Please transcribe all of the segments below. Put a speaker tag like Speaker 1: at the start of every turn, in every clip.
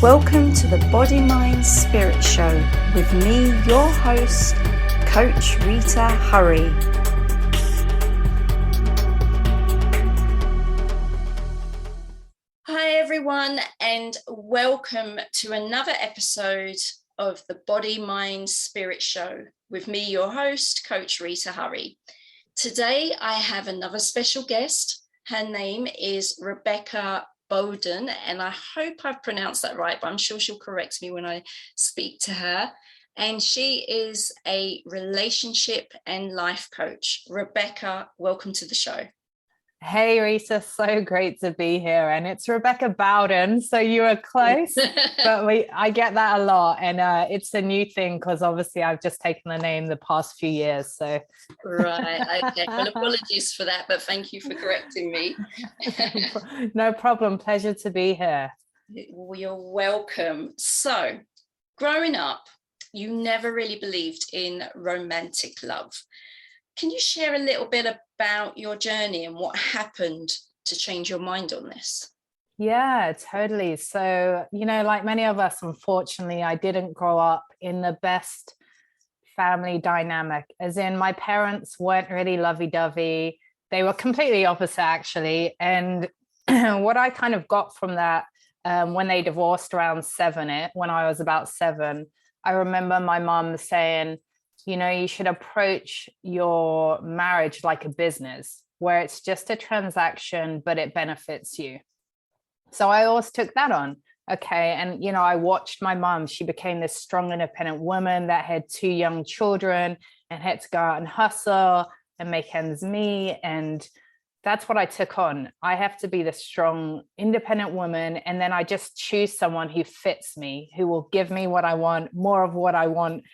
Speaker 1: Welcome to the Body, Mind, Spirit Show with me, your host, Coach Rita Hurry. Hi everyone, and welcome to another episode of the Body, Mind, Spirit Show with me, your host, Coach Rita Hurry. Today I have another special guest. Her name is Rebecca Bowden, and I hope I've pronounced that right, but I'm sure she'll correct me when I speak to her. And she is a relationship and life coach. Rebecca, welcome to the show.
Speaker 2: Hey Rita, so great to be here. And it's Rebecca Bowden, so you are close, but I get that a lot. And it's a new thing because obviously I've just taken the name the past few years. So
Speaker 1: Right, okay. Well, apologies for that, but thank you for correcting me.
Speaker 2: No problem, pleasure to be here.
Speaker 1: You're welcome. So, growing up, you never really believed in romantic love. Can you share a little bit about your journey and what happened to change your mind on this?
Speaker 2: Yeah, totally. So, like many of us, unfortunately, I didn't grow up in the best family dynamic, as in my parents weren't really lovey-dovey. They were completely opposite, actually. And what I kind of got from that when they divorced around when I was about 7, I remember my mom saying, you should approach your marriage like a business where it's just a transaction, but it benefits you. So I always took that on. Okay. And, I watched my mom. She became this strong, independent woman that had 2 young children and had to go out and hustle and make ends meet. And that's what I took on. I have to be the strong, independent woman. And then I just choose someone who fits me, who will give me what I want, more of what I want.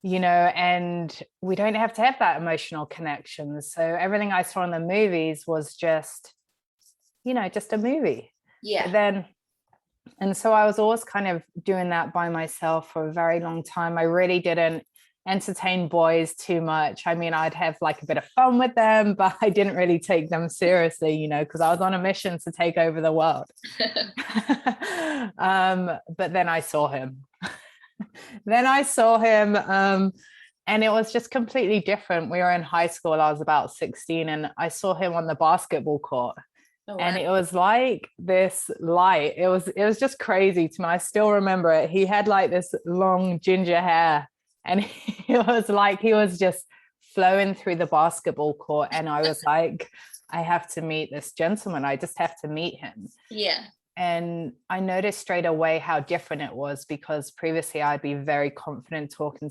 Speaker 2: And we don't have to have that emotional connection. So everything I saw in the movies was just a movie.
Speaker 1: Yeah.
Speaker 2: And so I was always kind of doing that by myself for a very long time. I really didn't entertain boys too much. I mean, I'd have like a bit of fun with them, but I didn't really take them seriously, because I was on a mission to take over the world. But then I saw him. And it was just completely different. We were in high school. I was about 16 and I saw him on the basketball court. Oh, wow. And it was like this light. It was just crazy to me. I still remember it. He had like this long ginger hair and it was like he was just flowing through the basketball court. And I was like, I have to meet this gentleman. I just have to meet him.
Speaker 1: Yeah.
Speaker 2: And I noticed straight away how different it was, because previously I'd be very confident talking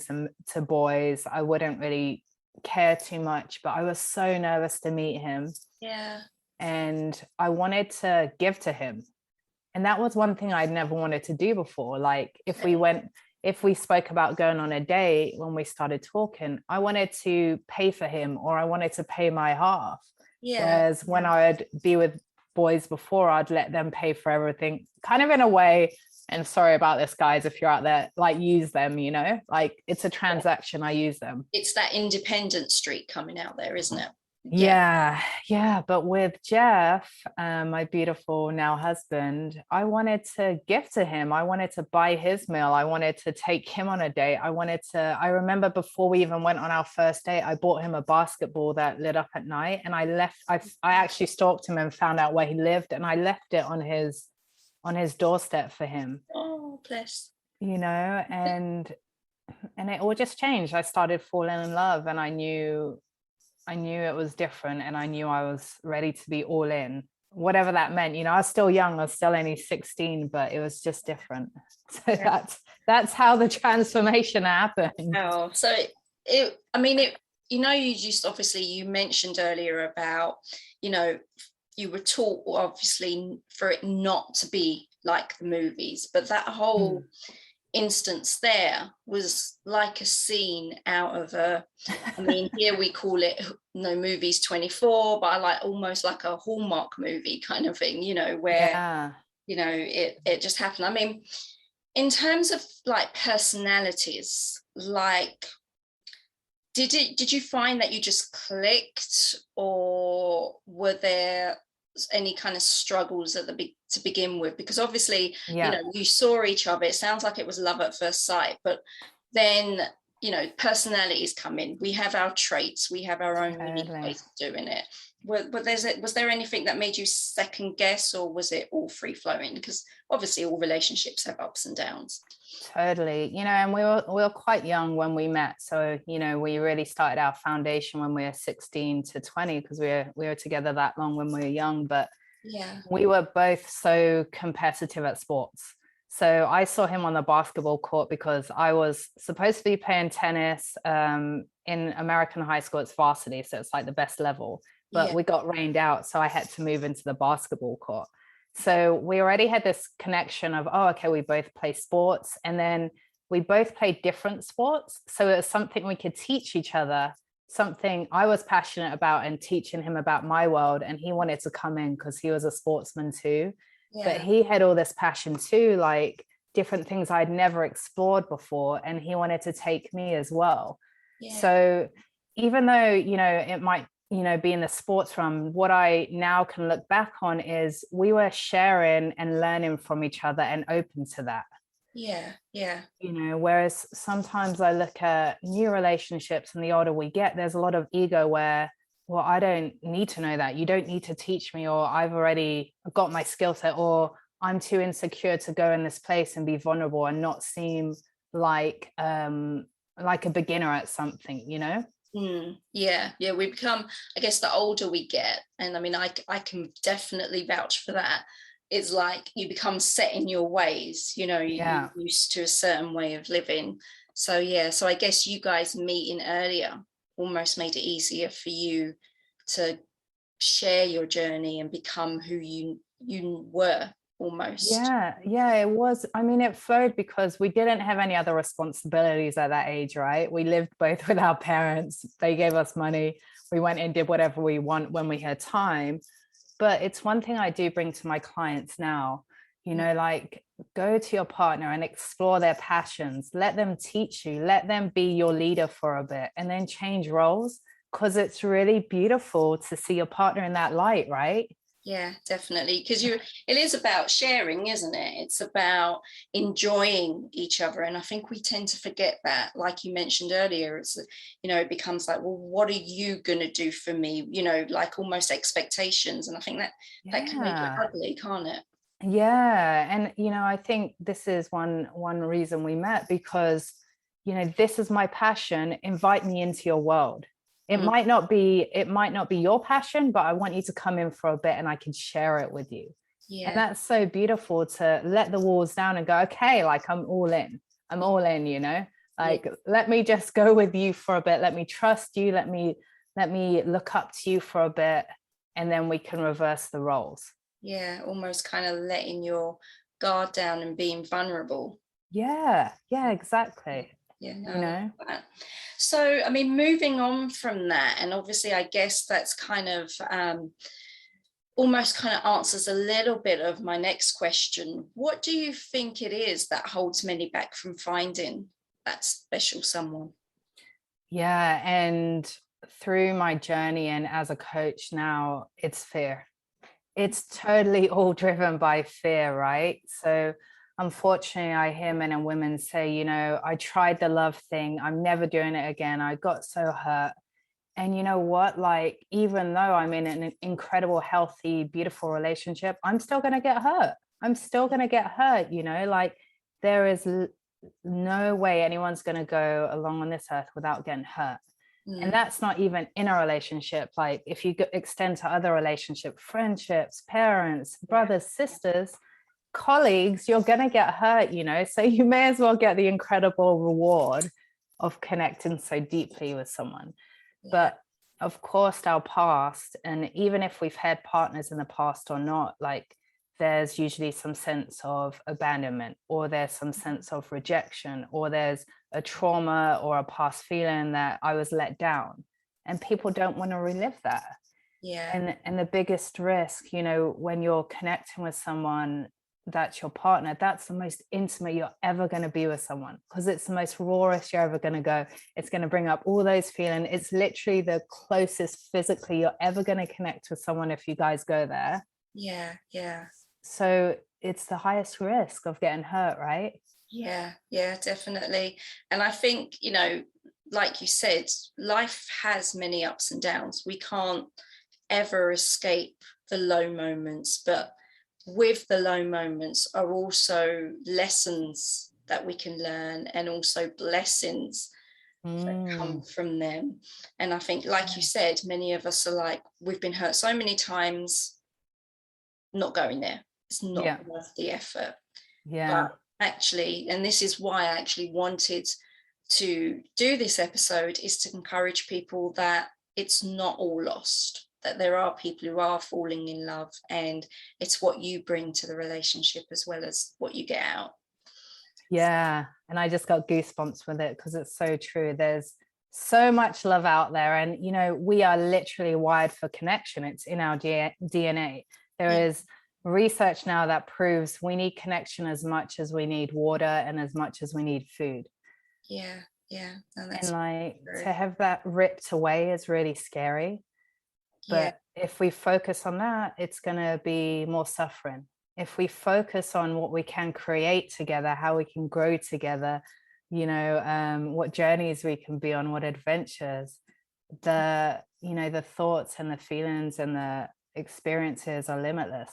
Speaker 2: to boys. I wouldn't really care too much, but I was so nervous to meet him.
Speaker 1: Yeah.
Speaker 2: And I wanted to give to him. And that was one thing I'd never wanted to do before. Like if we spoke about going on a date, when we started talking, I wanted to pay for him, or I wanted to pay my half.
Speaker 1: Yeah.
Speaker 2: Whereas when I would be with boys before, I'd let them pay for everything, kind of in a way. And sorry about this, guys, if you're out there, like use them, like it's a transaction. I use them.
Speaker 1: It's that independent streak coming out there, isn't it?
Speaker 2: Yeah. But with Jeff, my beautiful now husband, I wanted to give to him. I wanted to buy his meal. I wanted to take him on a date. I remember before we even went on our first date, I bought him a basketball that lit up at night, and I actually stalked him and found out where he lived, and I left it on his doorstep for him.
Speaker 1: Oh, bless.
Speaker 2: And it all just changed. I started falling in love, and I knew it was different, and I knew I was ready to be all in, whatever that meant. I was still young. I was still only 16, but it was just different. So yeah. That's how the transformation happened.
Speaker 1: Oh, so you just obviously, you mentioned earlier about, you were taught obviously for it not to be like the movies, but that whole instance there was like a scene out of here we call it movies 24, but I like almost like a Hallmark movie kind of thing, where it just happened. I mean, in terms of like personalities, like did you find that you just clicked, or were there any kind of struggles at to begin with? Because obviously,
Speaker 2: Yeah.
Speaker 1: you know, you saw each other. It sounds like it was love at first sight, but then, you know, personalities come in. We have our traits. We have our own unique ways of doing it. Was there anything that made you second guess, or was it all free flowing? Because obviously all relationships have ups and downs.
Speaker 2: Totally. You know, and we were quite young when we met. So, you know, we really started our foundation when we were 16 to 20, because we were together that long when we were young. But
Speaker 1: yeah,
Speaker 2: we were both so competitive at sports. So I saw him on the basketball court because I was supposed to be playing tennis in American high school. It's varsity, so it's like the best level. But we got rained out, so I had to move into the basketball court. So we already had this connection of, oh, okay, we both play sports. And then we both played different sports. So it was something we could teach each other, something I was passionate about and teaching him about my world. And he wanted to come in because he was a sportsman too. But he had all this passion too, like different things I'd never explored before. And he wanted to take me as well. So even though, you know, it might, you know, be in the sports realm, what I now can look back on is we were sharing and learning from each other and open to that.
Speaker 1: Yeah.
Speaker 2: You know, whereas sometimes I look at new relationships, and the older we get, there's a lot of ego where, well, I don't need to know that. You don't need to teach me, or I've already got my skill set, or I'm too insecure to go in this place and be vulnerable and not seem like a beginner at something, you know?
Speaker 1: Yeah, we become, I guess, the older we get, and I mean, I can definitely vouch for that. It's like you become set in your ways, you know, you're used to a certain way of living. So so I guess you guys meeting earlier almost made it easier for you to share your journey and become who you were almost.
Speaker 2: Yeah, it was. I mean, it flowed because we didn't have any other responsibilities at that age, right? We lived both with our parents. They gave us money. We went and did whatever we want when we had time. But it's one thing I do bring to my clients now, you know, like, go to your partner and explore their passions. Let them teach you. Let them be your leader for a bit, and then change roles, because it's really beautiful to see your partner in that light, right?
Speaker 1: Yeah, definitely. Because it is about sharing, isn't it? It's about enjoying each other. And I think we tend to forget that. Like you mentioned earlier, it's, you know, it becomes like, well, what are you going to do for me? You know, like almost expectations. And I think that can make it ugly, can't it?
Speaker 2: Yeah. And, you know, I think this is one reason we met, because, you know, this is my passion. Invite me into your world. It might not be your passion, but I want you to come in for a bit and I can share it with you. And that's so beautiful, to let the walls down and go, okay, like I'm all in, you know, like, let me just go with you for a bit. Let me trust you. Let me look up to you for a bit, and then we can reverse the roles.
Speaker 1: Yeah. Almost kind of letting your guard down and being vulnerable.
Speaker 2: Yeah, exactly.
Speaker 1: Yeah,
Speaker 2: you know.
Speaker 1: So I mean, moving on from that, and obviously I guess that's kind of almost kind of answers a little bit of my next question. What do you think it is that holds many back from finding that special someone?
Speaker 2: Yeah, and through my journey and as a coach now, it's fear. It's totally all driven by fear, right? So unfortunately, I hear men and women say, you know, I tried the love thing, I'm never doing it again. I got so hurt. And you know what? Like, even though I'm in an incredible, healthy, beautiful relationship, I'm still going to get hurt. You know, like, there is no way anyone's going to go along on this earth without getting hurt. And that's not even in a relationship. Like, if you extend to other relationships, friendships, parents, brothers, sisters, colleagues, you're going to get hurt, you know, so you may as well get the incredible reward of connecting so deeply with someone. But of course, our past, and even if we've had partners in the past or not, like, there's usually some sense of abandonment, or there's some sense of rejection, or there's a trauma or a past feeling that I was let down, and people don't want to relive that. And the biggest risk, you know, when you're connecting with someone, that's your partner, that's the most intimate you're ever going to be with someone, because it's the most rawest you're ever going to go. It's going to bring up all those feelings. It's literally the closest physically you're ever going to connect with someone if you guys go there.
Speaker 1: Yeah.
Speaker 2: So it's the highest risk of getting hurt, right?
Speaker 1: Yeah, definitely. And I think, like you said, life has many ups and downs. We can't ever escape the low moments, but with the low moments are also lessons that we can learn, and also blessings that come from them. And I think, like you said, many of us are like, we've been hurt so many times, not going there. It's not worth the effort.
Speaker 2: Yeah.
Speaker 1: But actually, and this is why I actually wanted to do this episode, is to encourage people that it's not all lost, that there are people who are falling in love, and it's what you bring to the relationship as well as what you get out.
Speaker 2: Yeah. And I just got goosebumps with it, because it's so true. There's so much love out there, and we are literally wired for connection. It's in our DNA. There is research now that proves we need connection as much as we need water and as much as we need food.
Speaker 1: Yeah.
Speaker 2: And like to have that ripped away is really scary. But if we focus on that, it's going to be more suffering. If we focus on what we can create together, how we can grow together, what journeys we can be on, what adventures, the thoughts and the feelings and the experiences are limitless.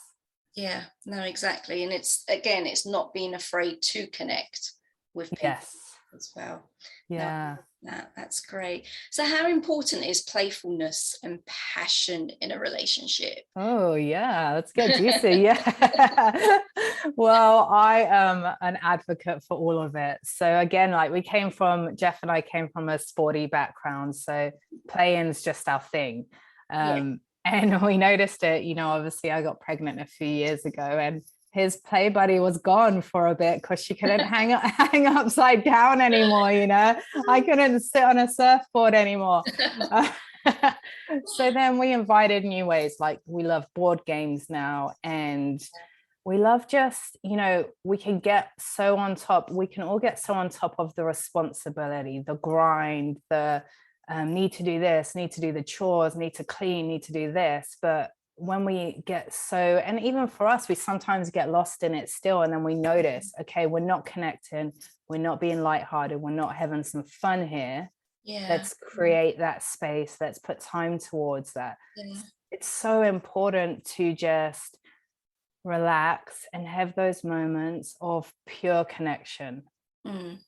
Speaker 1: Yeah, no, exactly. And it's not being afraid to connect with people as well.
Speaker 2: Yeah.
Speaker 1: No, that's great. So how important is playfulness and passion in a relationship?
Speaker 2: Oh yeah, let's get juicy. Yeah. Well, I am an advocate for all of it. So again, like Jeff and I came from a sporty background, so playing's just our thing. And we noticed it, obviously I got pregnant a few years ago, and his play buddy was gone for a bit because she couldn't hang upside down anymore. I couldn't sit on a surfboard anymore. So then we invited new ways. Like, we love board games now, and we love just, we can get so on top. We can all get so on top of the responsibility, the grind, the need to do this, need to do the chores, need to clean, need to do this. But when we get so, and even for us, we sometimes get lost in it still, and then we notice, okay, we're not connecting, we're not being lighthearted, we're not having some fun here. Let's create that space, let's put time towards that. It's so important to just relax and have those moments of pure connection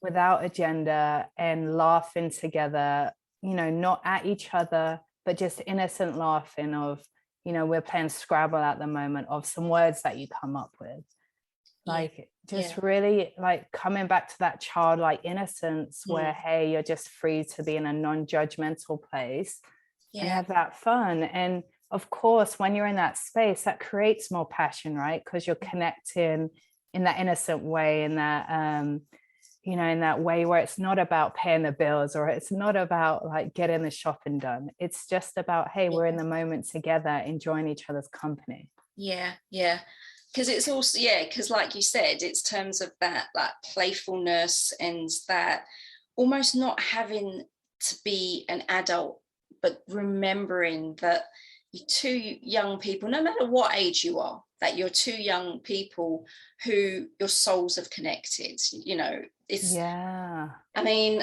Speaker 2: without agenda, and laughing together, not at each other, but just innocent laughing of, we're playing Scrabble at the moment, of some words that you come up with. Like, really like coming back to that childlike innocence where, hey, you're just free to be in a non-judgmental place and have that fun. And of course, when you're in that space, that creates more passion, right? Because you're connecting in that innocent way, in that in that way where it's not about paying the bills, or it's not about like getting the shopping done. It's just about, hey, we're in the moment together, enjoying each other's company.
Speaker 1: Because it's also, because like you said, it's terms of that like playfulness, and that almost not having to be an adult, but remembering that you're two young people, no matter what age you are, that you're two young people who your souls have connected. I mean,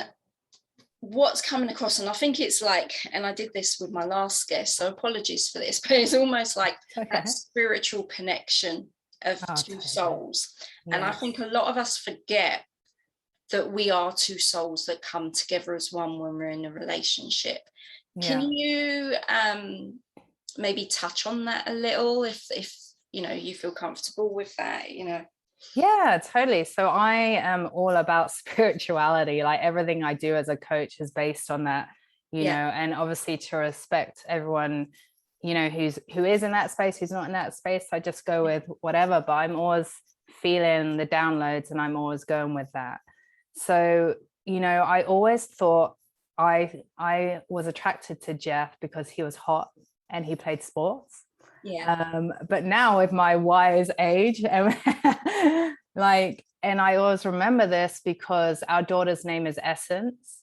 Speaker 1: what's coming across, and I think it's like, and I did this with my last guest, so apologies for this, but it's almost like that spiritual connection of two souls. And I think a lot of us forget that we are two souls that come together as one when we're in a relationship. Can you maybe touch on that a little, if you feel comfortable with that?
Speaker 2: Yeah, totally. So I am all about spirituality. Like, everything I do as a coach is based on that, and obviously to respect everyone, who is in that space, who's not in that space. I just go with whatever, but I'm always feeling the downloads, and I'm always going with that. So, I always thought I was attracted to Jeff because he was hot and he played sports. But now with my wise age, like, and I always remember this because our daughter's name is Essence.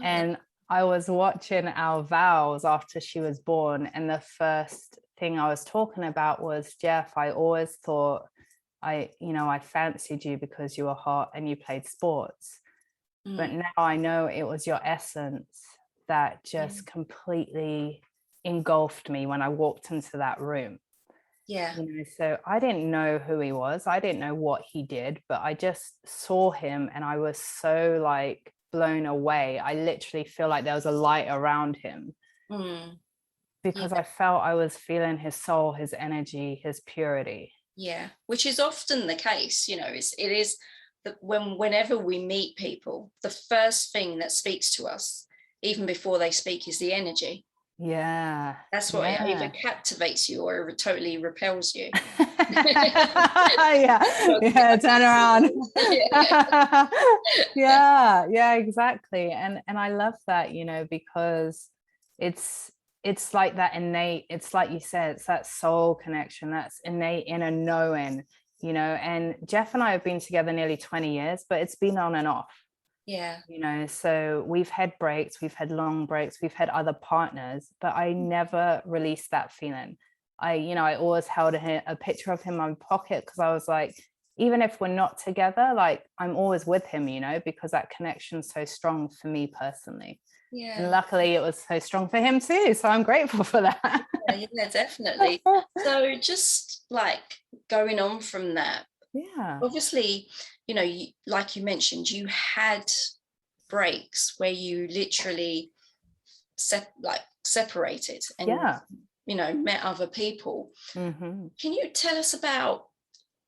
Speaker 2: And I was watching our vows after she was born, and the first thing I was talking about was, Jeff, I always thought I fancied you because you were hot and you played sports. But now I know it was your essence that just completely engulfed me when I walked into that room. So I didn't know who he was. I didn't know what he did, but I just saw him and I was so like blown away. I literally feel like there was a light around him because I felt I was feeling his soul, his energy, his purity.
Speaker 1: Yeah, which is often the case. It is that whenever we meet people, the first thing that speaks to us, even before they speak, is the energy.
Speaker 2: Yeah,
Speaker 1: that's what it either captivates you or it totally repels you.
Speaker 2: Turn around. Yeah, exactly. And I love that, because it's like that innate, it's like you said, it's that soul connection, that's innate inner knowing, and Jeff and I have been together nearly 20 years, but it's been on and off. So we've had breaks, we've had long breaks, we've had other partners, but I never released that feeling. I always held a picture of him in my pocket because I was like, even if we're not together, like I'm always with him, because that connection's so strong for me personally. And luckily it was so strong for him too, so I'm grateful for that.
Speaker 1: Yeah, definitely. So just like going on from that, obviously, like you mentioned, you had breaks where you literally separated and met other people. Can you tell us about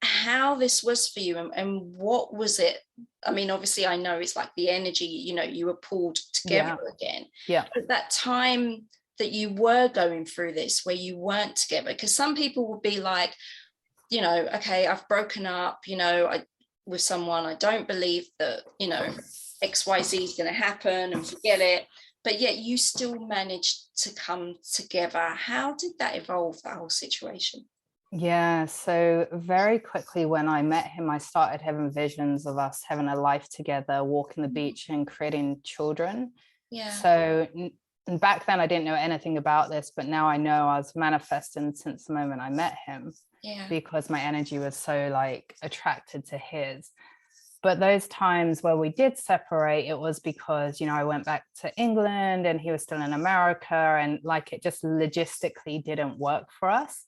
Speaker 1: how this was for you and what was it? I mean, obviously I know it's like the energy, you were pulled together again. But that time that you were going through this where you weren't together, because some people would be like, okay, I've broken up, with someone, I don't believe that, XYZ is going to happen and forget it. But yet you still managed to come together. How did that evolve, that whole situation?
Speaker 2: Yeah, so very quickly when I met him, I started having visions of us having a life together, walking the beach and creating children. So back then I didn't know anything about this, but now I know I was manifesting since the moment I met him. Because my energy was so like attracted to his. But those times where we did separate, it was because, I went back to England and he was still in America, and like it just logistically didn't work for us.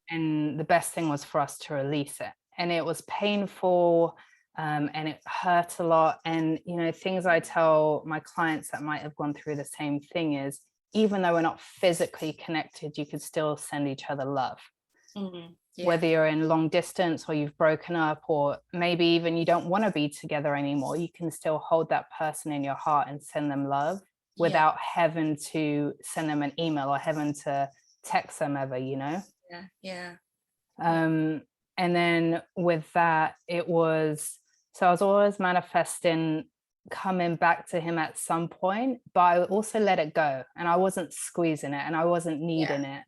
Speaker 2: And the best thing was for us to release it. And it was painful, and it hurt a lot. And, things I tell my clients that might have gone through the same thing is, even though we're not physically connected, you could still send each other love. Whether you're in long distance or you've broken up, or maybe even you don't want to be together anymore, you can still hold that person in your heart and send them love without having to send them an email or having to text them ever, And then with that, it was, so I was always manifesting coming back to him at some point, but I also let it go, and I wasn't squeezing it and I wasn't needing it.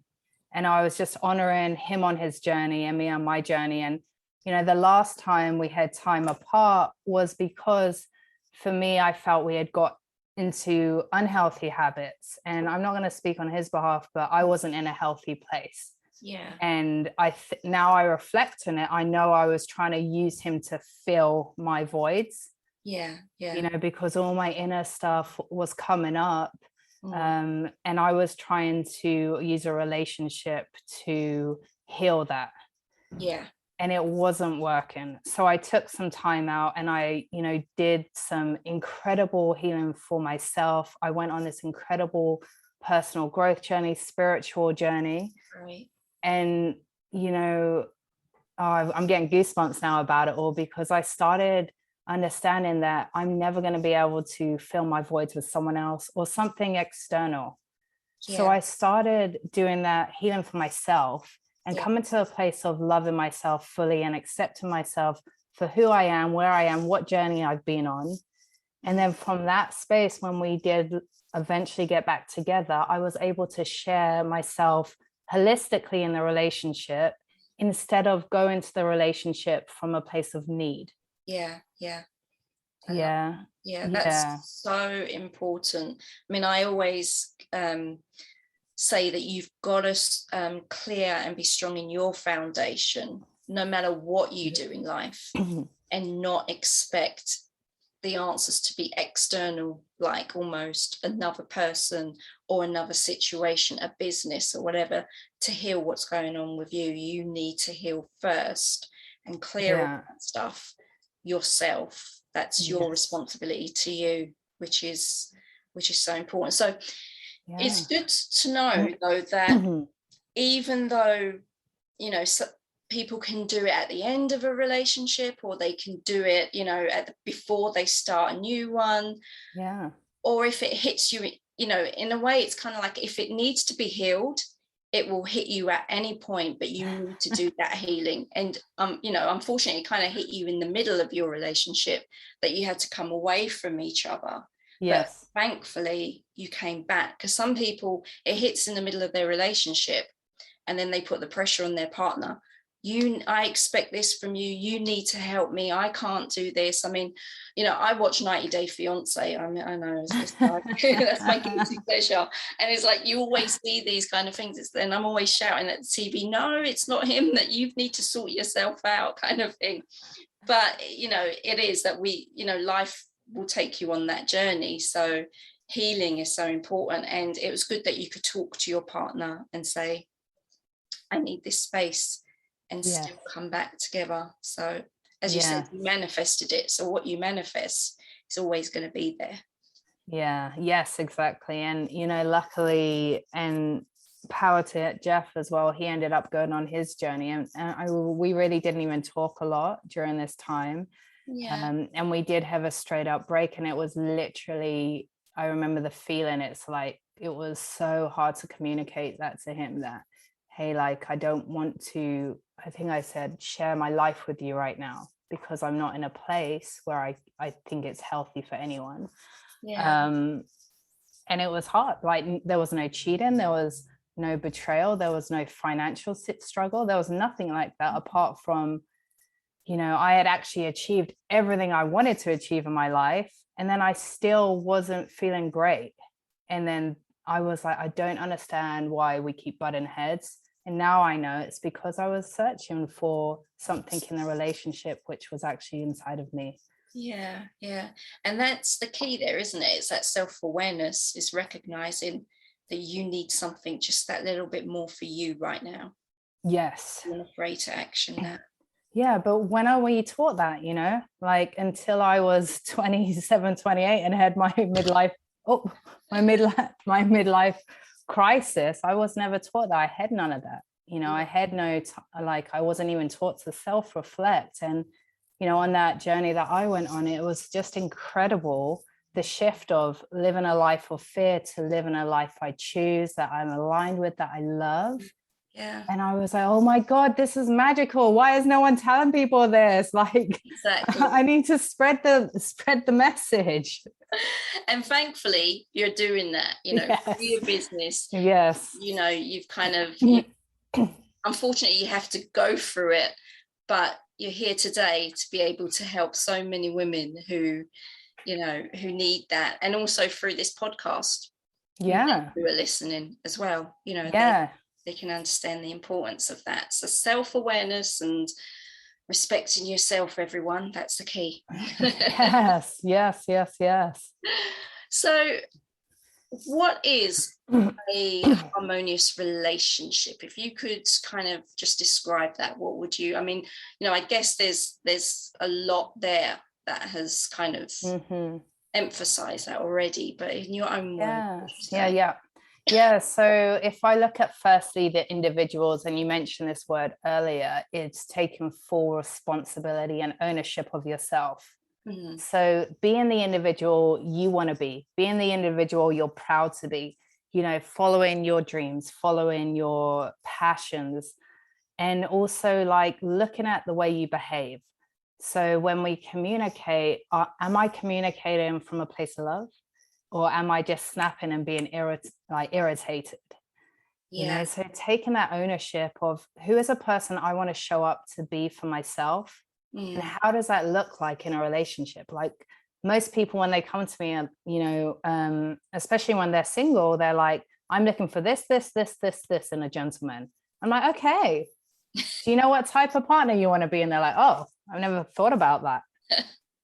Speaker 2: And I was just honoring him on his journey and me on my journey. And, the last time we had time apart was because for me, I felt we had got into unhealthy habits. And I'm not going to speak on his behalf, but I wasn't in a healthy place. And now I reflect on it. I know I was trying to use him to fill my voids. Because all my inner stuff was coming up. And I was trying to use a relationship to heal that. And it wasn't working. So I took some time out and I, did some incredible healing for myself. I went on this incredible personal growth journey, spiritual journey. And, I'm getting goosebumps now about it all, because I started understanding that I'm never going to be able to fill my voids with someone else or something external. So I started doing that healing for myself and coming to a place of loving myself fully and accepting myself for who I am, where I am, what journey I've been on. And then from that space, when we did eventually get back together, I was able to share myself holistically in the relationship instead of go into the relationship from a place of need.
Speaker 1: Yeah.
Speaker 2: Yeah.
Speaker 1: That's so important. I mean, I always say that you've got to clear and be strong in your foundation, no matter what you do in life, and not expect the answers to be external, like almost another person or another situation, a business or whatever, to heal what's going on with you. You need to heal first and clear all that stuff yourself. That's your responsibility to you, which is so important. So it's good to know, though, that even though, you know, people can do it at the end of a relationship, or they can do it, you know, before they start a new one.
Speaker 2: Yeah.
Speaker 1: Or if it hits you, you know, in a way, it's kind of like, if it needs to be healed, it will hit you at any point, but you need to do that healing. And you know, unfortunately, it kind of hit you in the middle of your relationship, that you had to come away from each other.
Speaker 2: Yes.
Speaker 1: But thankfully you came back, because some people, it hits in the middle of their relationship and then they put the pressure on their partner. I expect this from you. You need to help me. I can't do this. I mean, you know, I watch 90 Day Fiance. I mean, I know it's like, that's my guilty pleasure. And it's like, you always see these kind of things. And I'm always shouting at the TV, no, it's not him, that you need to sort yourself out, kind of thing. But, you know, it is that you know, life will take you on that journey. So healing is so important. And it was good that you could talk to your partner and say, I need this space, and still come back together. So as you said, you manifested it. So what you manifest is always going to be there.
Speaker 2: Yeah. Yes, exactly. And, you know, luckily, and power to Jeff as well, he ended up going on his journey, and we really didn't even talk a lot during this time. And we did have a straight up break, and it was literally, I remember the feeling. It's like, it was so hard to communicate that to him, that, hey, like, I don't want to, I think I said, share my life with you right now, because I'm not in a place where I think it's healthy for anyone. And it was hard. Like, there was no cheating, there was no betrayal, there was no financial struggle, there was nothing like that, apart from, you know, I had actually achieved everything I wanted to achieve in my life, and then I still wasn't feeling great. And then I was like, I don't understand why we keep butting heads. And now I know it's because I was searching for something in the relationship which was actually inside of me.
Speaker 1: Yeah. And that's the key there, isn't it? It's that self-awareness, is recognizing that you need something just that little bit more for you right now.
Speaker 2: Yes.
Speaker 1: You're not afraid to action that.
Speaker 2: Yeah, but when are we taught that, you know? Like, until I was 27, 28 and had my midlife crisis, I was never taught that. I had none of that. You know, I had no, I wasn't even taught to self-reflect. And, you know, on that journey that I went on, it was just incredible, the shift of living a life of fear to living a life I choose, that I'm aligned with, that I love.
Speaker 1: Yeah.
Speaker 2: And I was like, oh my God, this is magical. Why is no one telling people this? Like, exactly. I need to spread the message.
Speaker 1: And thankfully you're doing that, you know, for your business.
Speaker 2: Yes.
Speaker 1: You know, you've kind of, unfortunately you have to go through it, but you're here today to be able to help so many women who, you know, who need that. And also through this podcast, who are listening as well, you know, they can understand the importance of that. So self-awareness and respecting yourself, everyone, that's the key.
Speaker 2: Yes.
Speaker 1: So what is a harmonious relationship? If you could kind of just describe that, what would you, I mean, you know, I guess there's a lot there that has kind of emphasized that already, but in your own words.
Speaker 2: Yeah. So if I look at firstly the individuals, and you mentioned this word earlier, it's taking full responsibility and ownership of yourself. So being the individual you want to be, being the individual you're proud to be, you know, following your dreams, following your passions, and also like looking at the way you behave. So when we communicate, am I communicating from a place of love? Or am I just snapping and being irritated?
Speaker 1: Yeah.
Speaker 2: So taking that ownership of who is a person I want to show up to be for myself, and how does that look like in a relationship? Like most people, when they come to me, especially when they're single, they're like, I'm looking for this, this, this, this, this in a gentleman. I'm like, okay, do you know what type of partner you want to be? And they're like, oh, I've never thought about that.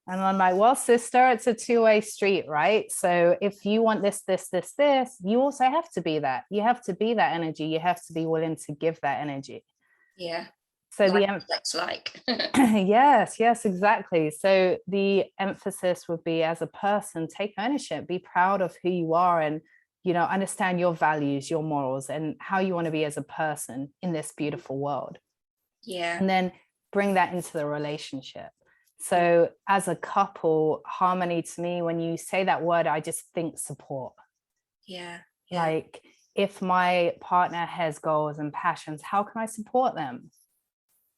Speaker 2: And I'm like, well, sister, it's a two-way street, right? So if you want this, this, this, this, you also have to be that. You have to be that energy. You have to be willing to give that energy.
Speaker 1: Yeah.
Speaker 2: So
Speaker 1: that's like.
Speaker 2: yes, exactly. So the emphasis would be, as a person, take ownership, be proud of who you are, and, understand your values, your morals, and how you want to be as a person in this beautiful world.
Speaker 1: Yeah.
Speaker 2: And then bring that into the relationship. So as a couple, harmony, to me, when you say that word, I just think support.
Speaker 1: Yeah.
Speaker 2: Like, if my partner has goals and passions, how can I support them?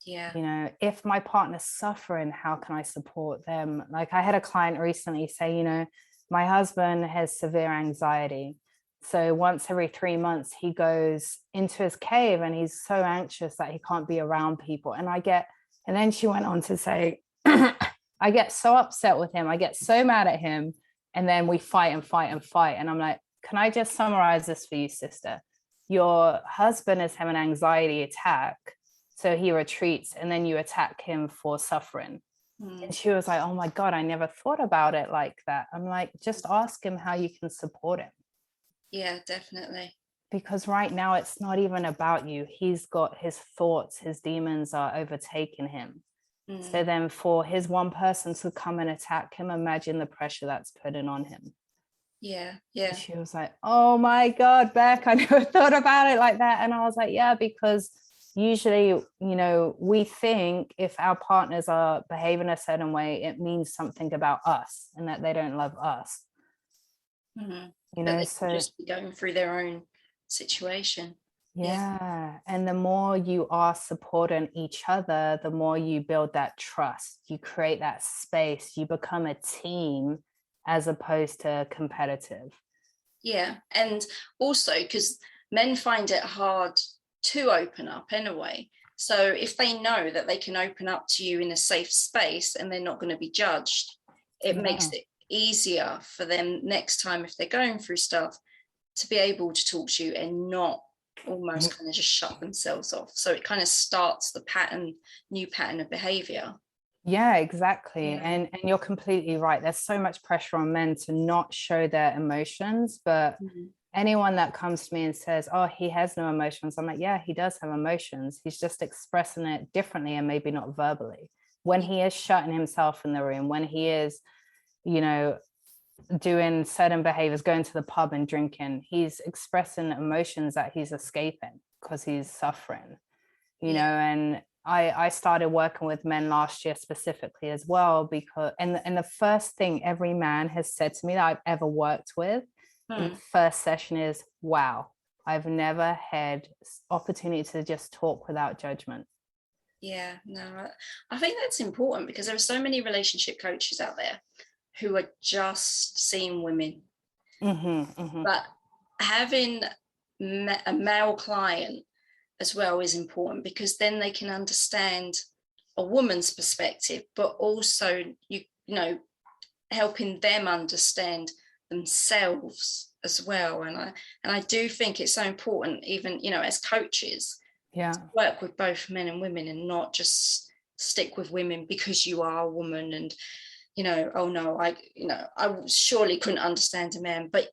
Speaker 1: Yeah.
Speaker 2: If my partner's suffering, how can I support them? Like, I had a client recently say, my husband has severe anxiety. So once every 3 months, he goes into his cave and he's so anxious that he can't be around people. And then she went on to say, I get so upset with him. I get so mad at him. And then we fight and fight and fight. And I'm like, can I just summarize this for you, sister? Your husband is having an anxiety attack. So he retreats, and then you attack him for suffering. And she was like, oh my God, I never thought about it like that. I'm like, just ask him how you can support him.
Speaker 1: Yeah, definitely.
Speaker 2: Because right now it's not even about you. He's got his thoughts, his demons are overtaking him. So then for his one person to come and attack him, imagine the pressure that's putting on him.
Speaker 1: Yeah.
Speaker 2: And she was like, oh my God, Beck, I never thought about it like that. And I was like, yeah, because usually, we think if our partners are behaving a certain way, it means something about us and that they don't love us.
Speaker 1: But they so just be going through their own situation.
Speaker 2: Yeah. And the more you are supporting each other, the more you build that trust, you create that space, you become a team as opposed to competitive.
Speaker 1: Yeah. And also because men find it hard to open up anyway. So if they know that they can open up to you in a safe space and they're not going to be judged, it makes it easier for them next time, if they're going through stuff, to be able to talk to you and not almost kind of just shut themselves off. So it kind of starts the new pattern of behavior.
Speaker 2: Yeah, exactly. And you're completely right. There's so much pressure on men to not show their emotions, but anyone that comes to me and says, oh, he has no emotions, I'm like, yeah, he does have emotions. He's just expressing it differently and maybe not verbally. When he is shutting himself in the room, when he is, doing certain behaviors, going to the pub and drinking, he's expressing emotions that he's escaping because he's suffering, and I started working with men last year specifically as well, because and the first thing every man has said to me that I've ever worked with in the first session is, wow, I've never had opportunity to just talk without judgment.
Speaker 1: Yeah, no, I think that's important, because there are so many relationship coaches out there who are just seeing women. But having a male client as well is important, because then they can understand a woman's perspective, but also helping them understand themselves as well. And I do think it's so important, even as coaches, to work with both men and women, and not just stick with women because you are a woman and oh no, I surely couldn't understand a man. But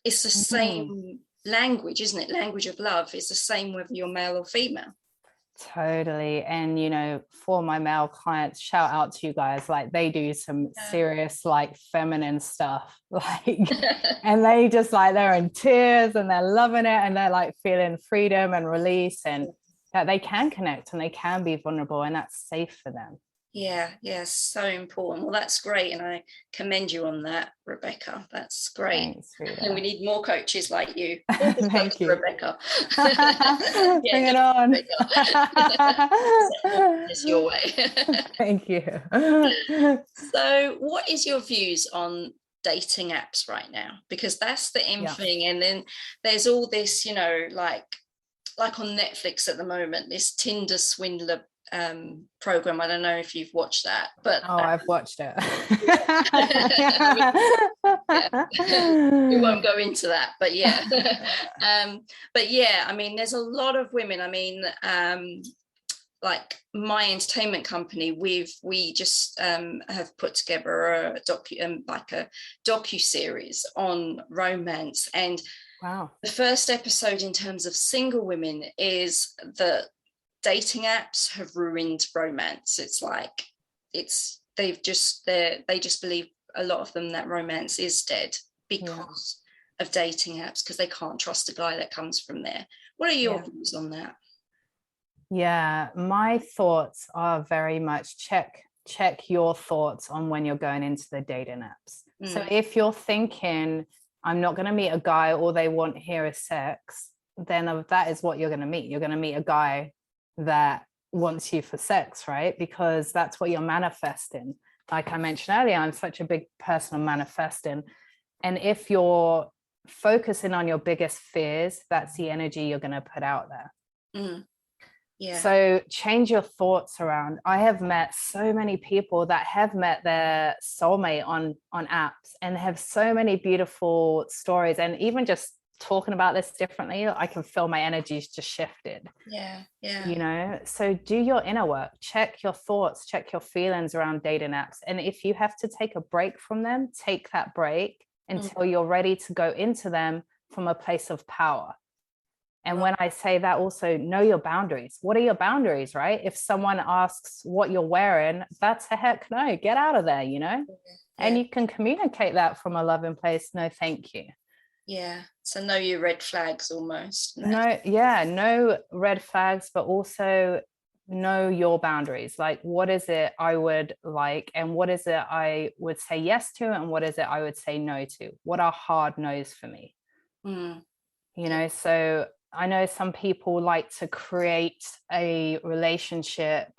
Speaker 1: it's the same language, isn't it? Language of love is the same whether you're male or female.
Speaker 2: Totally. And for my male clients, shout out to you guys, like they do some serious like feminine stuff, like and they just they're in tears and they're loving it, and they're like feeling freedom and release, and that they can connect and they can be vulnerable, and that's safe for them.
Speaker 1: Yeah, so important. Well, that's great, and I commend you on that, Rebecca. That's great.
Speaker 2: Thanks, Rita.
Speaker 1: And we need more coaches like you. Thank you, Rebecca.
Speaker 2: Bring it on.
Speaker 1: It's your way.
Speaker 2: Thank you.
Speaker 1: So what is your views on dating apps right now? Because that's the in thing, and then there's all this like like on Netflix at the moment, this Tinder swindler program. I don't know if you've watched that, but
Speaker 2: I've watched it.
Speaker 1: We won't go into that, but yeah. But yeah, I mean, there's a lot of women. I mean, like my entertainment company, we just have put together a docu series on romance, and
Speaker 2: wow,
Speaker 1: the first episode in terms of single women is that dating apps have ruined romance. It's like they just believe, a lot of them, that romance is dead because of dating apps, because they can't trust a guy that comes from there. What are your views on that?
Speaker 2: Yeah, my thoughts are very much check your thoughts on when you're going into the dating apps. So if you're thinking, I'm not going to meet a guy, all they want here is sex, then that is what you're going to meet. You're going to meet a guy that wants you for sex, right? Because that's what you're manifesting. Like I mentioned earlier, I'm such a big person on manifesting. And if you're focusing on your biggest fears, that's the energy you're going to put out there.
Speaker 1: Yeah.
Speaker 2: So change your thoughts around. I have met so many people that have met their soulmate on apps and have so many beautiful stories. And even just talking about this differently, I can feel my energies just shifted.
Speaker 1: Yeah.
Speaker 2: You know, so do your inner work, check your thoughts, check your feelings around dating apps. And if you have to take a break from them, take that break until you're ready to go into them from a place of power. And when I say that, also know your boundaries. What are your boundaries, right? If someone asks what you're wearing, that's a heck no, get out of there, you know? And you can communicate that from a loving place. No, thank you.
Speaker 1: Yeah. So know your red flags almost.
Speaker 2: No red flags, but also know your boundaries. Like, what is it I would like? And what is it I would say yes to? And what is it I would say no to? What are hard no's for me? You know, so I know some people like to create a relationship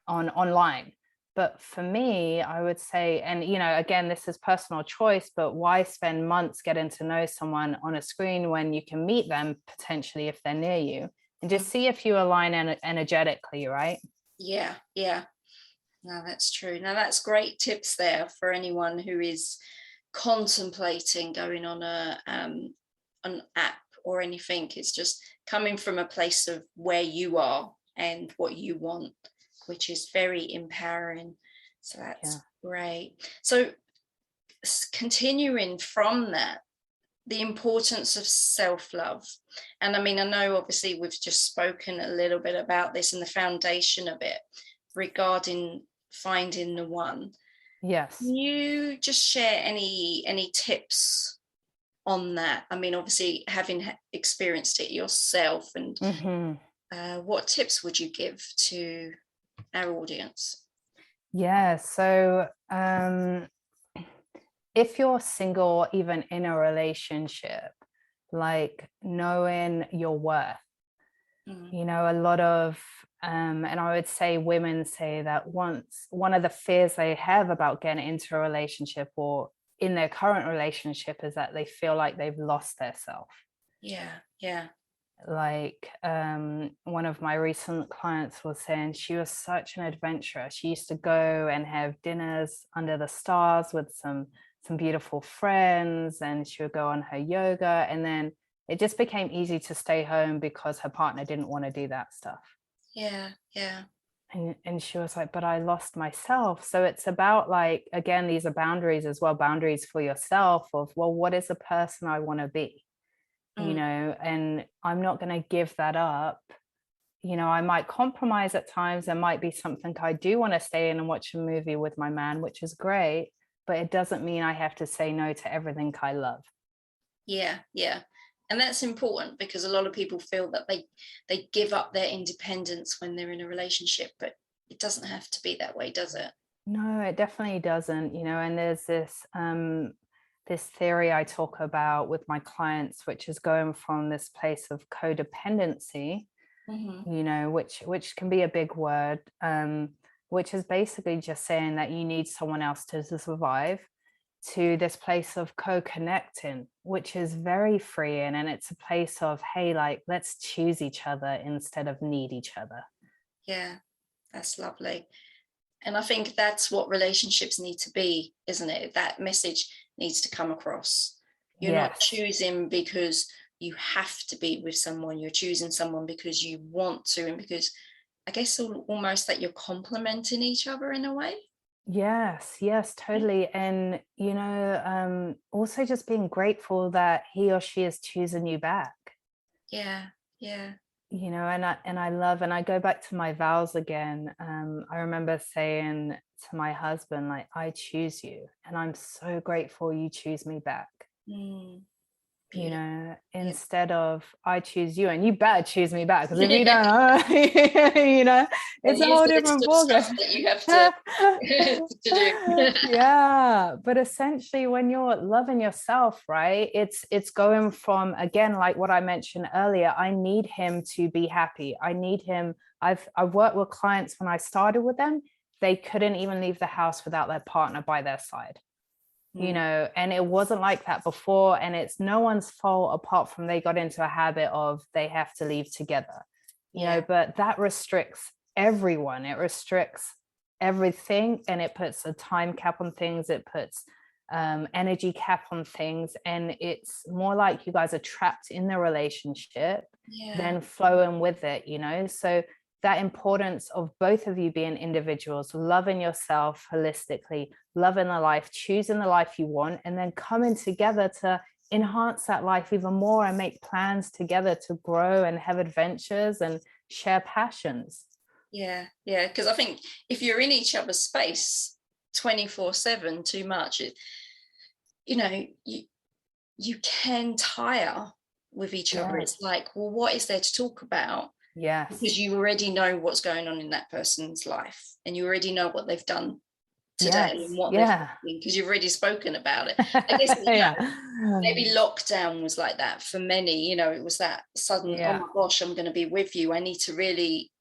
Speaker 2: online, but for me, I would say, and you know, again, this is personal choice, but why spend months getting to know someone on a screen when you can meet them potentially if they're near you and just see if you align energetically, right?
Speaker 1: Yeah. No, that's true. Now that's great tips there for anyone who is contemplating going on an app or anything. It's just coming from a place of where you are and what you want, which is very empowering. So that's great. So continuing from that, the importance of self-love. And I mean, I know obviously we've just spoken a little bit about this and the foundation of it regarding finding the one.
Speaker 2: Yes.
Speaker 1: Can you just share any tips on that? I mean, obviously having experienced it yourself, and what tips would you give to our audience?
Speaker 2: Yeah, so if you're single, even in a relationship, like knowing your worth, you know, a lot of and I would say women say that once one of the fears they have about getting into a relationship or in their current relationship is that they feel like they've lost their self.
Speaker 1: Yeah.
Speaker 2: Like one of my recent clients was saying she was such an adventurer. She used to go and have dinners under the stars with some beautiful friends, and she would go on her yoga, and then it just became easy to stay home because her partner didn't want to do that stuff.
Speaker 1: Yeah.
Speaker 2: And she was like, but I lost myself. So it's about, like, again, these are boundaries as well, boundaries for yourself of, well, what is the person I want to be? You know, and I'm not going to give that up. You know, I might compromise at times. There might be something I do want to stay in and watch a movie with my man, which is great, but it doesn't mean I have to say no to everything I love.
Speaker 1: Yeah. And that's important because a lot of people feel that they give up their independence when they're in a relationship, but it doesn't have to be that way, does it?
Speaker 2: No, it definitely doesn't. You know, and there's this theory I talk about with my clients, which is going from this place of codependency, you know, which can be a big word, which is basically just saying that you need someone else to survive, to this place of co-connecting, which is very freeing. And it's a place of, hey, like, let's choose each other instead of need each other.
Speaker 1: Yeah, that's lovely. And I think that's what relationships need to be, isn't it? That message needs to come across. You're not choosing because you have to be with someone. You're choosing someone because you want to, and because I guess almost that you're complementing each other in a way.
Speaker 2: Yes, totally. And, also just being grateful that he or she is choosing you back.
Speaker 1: Yeah.
Speaker 2: And I love, and I go back to my vows again. I remember saying to my husband, like, I choose you, and I'm so grateful you choose me back. Instead of I choose you and you better choose me back, because if you don't, it's a whole different ballgame
Speaker 1: that you have to do.
Speaker 2: Yeah, but essentially when you're loving yourself, right, it's going from, again, like what I mentioned earlier, I need him to be happy. I need him. I've worked with clients, when I started with them, they couldn't even leave the house without their partner by their side. And it wasn't like that before, and it's no one's fault apart from they got into a habit of they have to leave together, but that restricts everyone. It restricts everything, and it puts a time cap on things. It puts energy cap on things, and it's more like you guys are trapped in the relationship than flowing with it, so that importance of both of you being individuals, loving yourself holistically, loving the life, choosing the life you want, and then coming together to enhance that life even more and make plans together to grow and have adventures and share passions.
Speaker 1: Yeah, because I think if you're in each other's space 24/7 too much, you can tire with each other. It's like, well, what is there to talk about? Because you already know what's going on in that person's life, and you already know what they've done today and what they're doing, because you've already spoken about it. I guess maybe lockdown was like that for many. It was that sudden, oh my gosh, I'm going to be with you. I need to really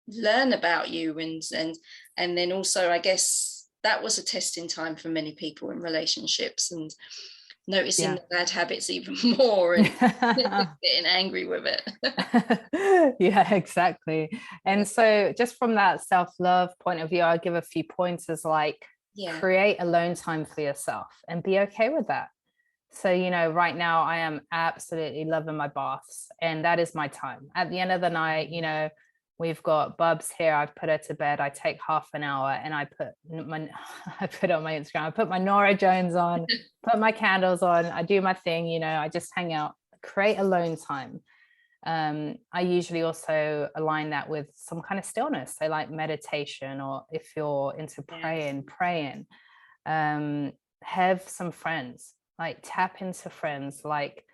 Speaker 1: learn about you, and then also I guess that was a testing time for many people in relationships, and noticing the bad habits even more, and getting angry with it.
Speaker 2: Exactly. And so just from that self-love point of view, I'll give a few pointers, like create alone time for yourself and be okay with that. So, right now I am absolutely loving my baths, and that is my time. At the end of the night, we've got Bubs here. I've put her to bed. I take half an hour and I put on my Instagram. I put my Nora Jones on, put my candles on. I do my thing, I just hang out, create alone time. I usually also align that with some kind of stillness. So like meditation, or if you're into praying, have some friends, like tap into friends, like,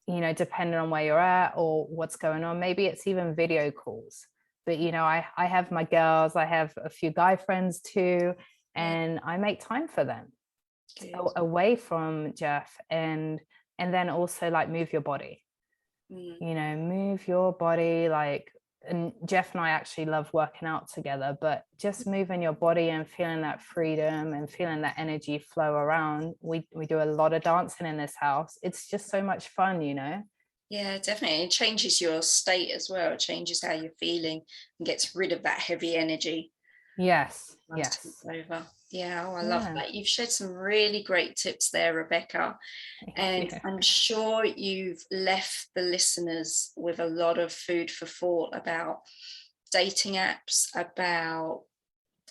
Speaker 2: depending on where you're at or what's going on. Maybe it's even video calls. But, I have my girls, I have a few guy friends too, and I make time for them away from Jeff. And then also like move your body, move your body. Like, and Jeff and I actually love working out together, but just moving your body and feeling that freedom and feeling that energy flow around. We do a lot of dancing in this house. It's just so much fun,
Speaker 1: Yeah, definitely. It changes your state as well. It changes how you're feeling and gets rid of that heavy energy.
Speaker 2: Yes.
Speaker 1: Over. Yeah, I love that. You've shared some really great tips there, Rebecca. And I'm sure you've left the listeners with a lot of food for thought about dating apps, about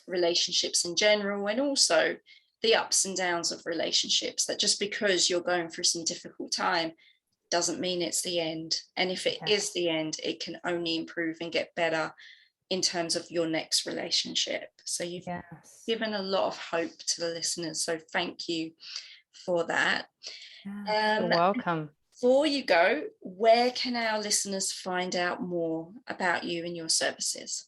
Speaker 1: relationships in general, and also the ups and downs of relationships, that just because you're going through some difficult time doesn't mean it's the end. And if it is the end, it can only improve and get better in terms of your next relationship. So you've given a lot of hope to the listeners. So thank you for that.
Speaker 2: You're welcome.
Speaker 1: Before you go, where can our listeners find out more about you and your services?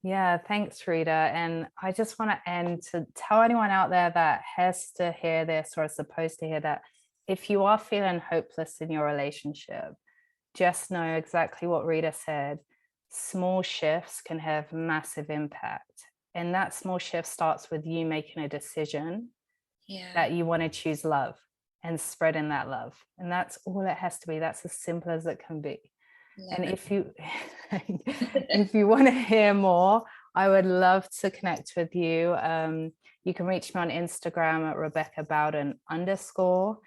Speaker 2: Yeah, thanks, Rita. And I just want to end to tell anyone out there that has to hear this or is supposed to hear that, if you are feeling hopeless in your relationship, just know exactly what Rita said. Small shifts can have massive impact. And that small shift starts with you making a decision that you want to choose love and spreading that love. And that's all it has to be. That's as simple as it can be. And if you want to hear more, I would love to connect with you. You can reach me on Instagram at Rebecca Bowden _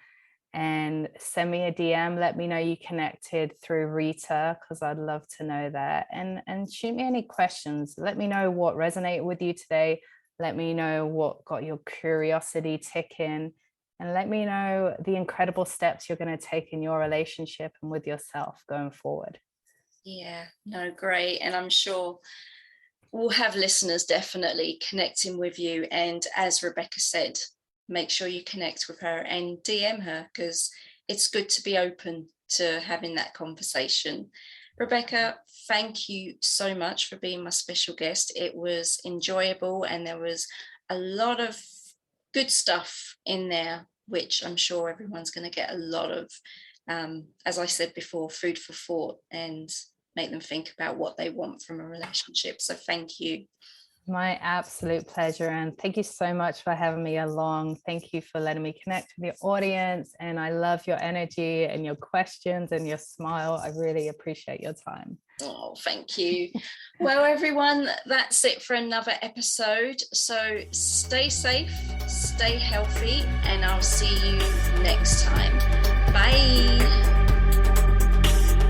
Speaker 2: and send me a DM. Let me know you connected through Rita, because I'd love to know that. And shoot me any questions. Let me know what resonated with you today. Let me know what got your curiosity ticking. And let me know the incredible steps you're going to take in your relationship and with yourself going forward.
Speaker 1: Yeah, no, great. And I'm sure we'll have listeners definitely connecting with you. And as Rebecca said, make sure you connect with her and DM her, because it's good to be open to having that conversation. Rebecca, thank you so much for being my special guest. It was enjoyable, and there was a lot of good stuff in there, which I'm sure everyone's going to get a lot of, as I said before, food for thought, and make them think about what they want from a relationship. So thank you.
Speaker 2: My absolute pleasure. And thank you so much for having me along. Thank you for letting me connect with the audience. And I love your energy and your questions and your smile. I really appreciate your time.
Speaker 1: Oh, thank you. Well, everyone, that's it for another episode. So stay safe, stay healthy, and I'll see you next time. Bye.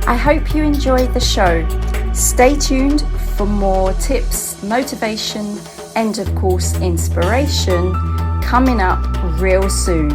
Speaker 1: I hope you enjoyed the show. Stay tuned for more tips, motivation, and of course, inspiration coming up real soon.